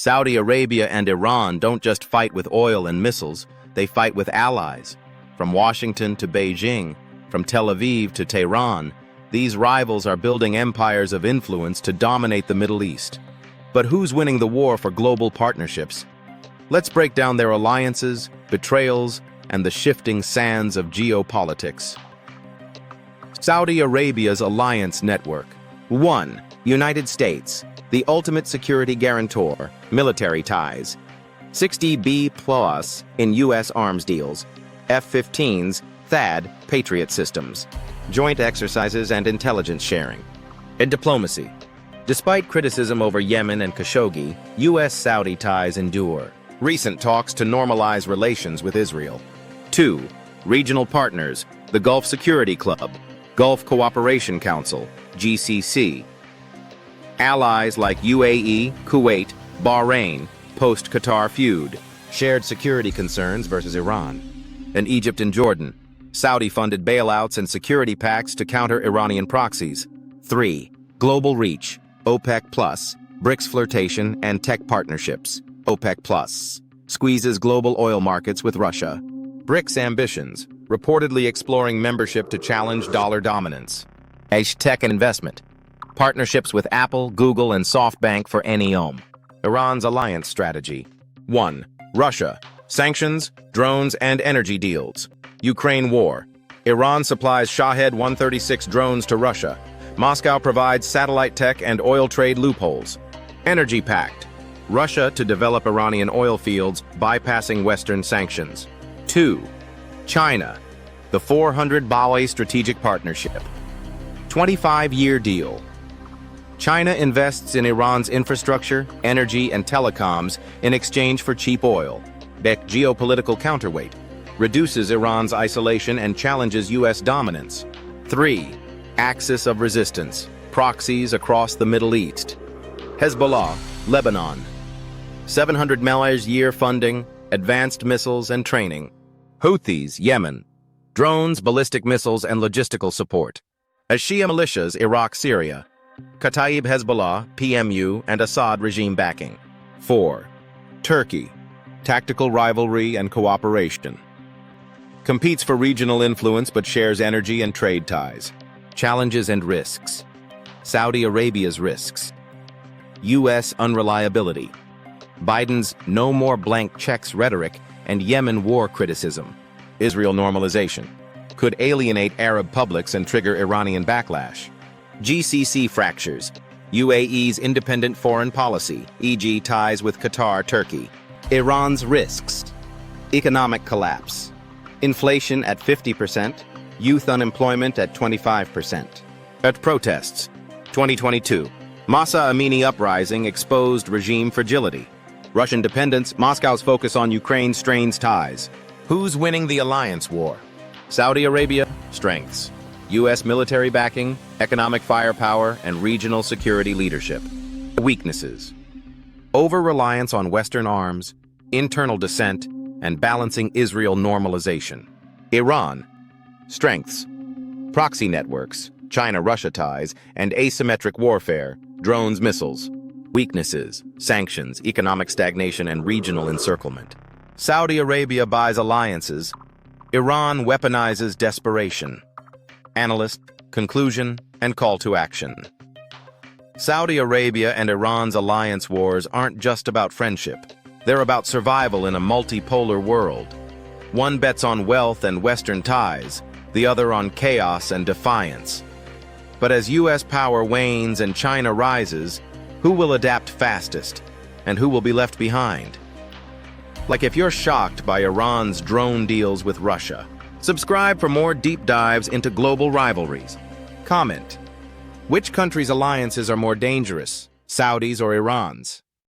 Saudi Arabia and Iran don't just fight with oil and missiles, they fight with allies. From Washington to Beijing, from Tel Aviv to Tehran, these rivals are building empires of influence to dominate the Middle East. But who's winning the war for global partnerships? Let's break down their alliances, betrayals, and the shifting sands of geopolitics. Saudi Arabia's alliance network. 1. United States, the ultimate security guarantor, military ties. 60B+ in U.S. arms deals, F-15s, THAAD, Patriot systems, joint exercises and intelligence sharing. In diplomacy, despite criticism over Yemen and Khashoggi, U.S.-Saudi ties endure. Recent talks to normalize relations with Israel. 2. Regional partners, the Gulf Security Club, Gulf Cooperation Council, GCC. Allies like UAE, Kuwait, Bahrain, post-Qatar feud, shared security concerns versus Iran. And Egypt and Jordan, Saudi-funded bailouts and security pacts to counter Iranian proxies. 3. Global reach, OPEC+, BRICS flirtation and tech partnerships. OPEC+, squeezes global oil markets with Russia. BRICS ambitions, reportedly exploring membership to challenge dollar dominance. Tech and investment, partnerships with Apple, Google, and SoftBank for NEOM. Iran's alliance strategy. 1. Russia, sanctions, drones, and energy deals. Ukraine war. Iran supplies Shahed 136 drones to Russia. Moscow provides satellite tech and oil trade loopholes. Energy pact. Russia to develop Iranian oil fields, bypassing Western sanctions. 2. China, the 400 Bao'e strategic partnership. 25-year deal. China invests in Iran's infrastructure, energy, and telecoms in exchange for cheap oil. Geopolitical counterweight. Reduces Iran's isolation and challenges U.S. dominance. 3. Axis of resistance. Proxies across the Middle East. Hezbollah, Lebanon. $700 million funding, advanced missiles and training. Houthis, Yemen. Drones, ballistic missiles, and logistical support. Shia militias, Iraq, Syria. Kataib Hezbollah, PMU, and Assad regime backing. 4. Turkey. Tactical rivalry and cooperation. Competes for regional influence but shares energy and trade ties. Challenges and risks. Saudi Arabia's risks. U.S. unreliability. Biden's no more blank checks rhetoric and Yemen war criticism. Israel normalization. Could alienate Arab publics and trigger Iranian backlash. GCC fractures. UAE's independent foreign policy, e.g. ties with Qatar, Turkey. Iran's risks. Economic collapse. Inflation at 50%, youth unemployment at 25%. At protests. 2022. Masa Amini uprising exposed regime fragility. Russian dependence, Moscow's focus on Ukraine strains ties. Who's winning the alliance war? Saudi Arabia, strengths. U.S. military backing, economic firepower, and regional security leadership. Weaknesses. Over-reliance on Western arms, internal dissent, and balancing Israel normalization. Iran. Strengths. Proxy networks, China-Russia ties, and asymmetric warfare, drones, missiles. Weaknesses. Sanctions, economic stagnation, and regional encirclement. Saudi Arabia buys alliances. Iran weaponizes desperation. Analyst, conclusion, and call to action. Saudi Arabia and Iran's alliance wars aren't just about friendship. They're about survival in a multipolar world. One bets on wealth and Western ties, the other on chaos and defiance. But as U.S. power wanes and China rises, who will adapt fastest, and who will be left behind? Like if you're shocked by Iran's drone deals with Russia, subscribe for more deep dives into global rivalries. Comment: which country's alliances are more dangerous, Saudi's or Iran's?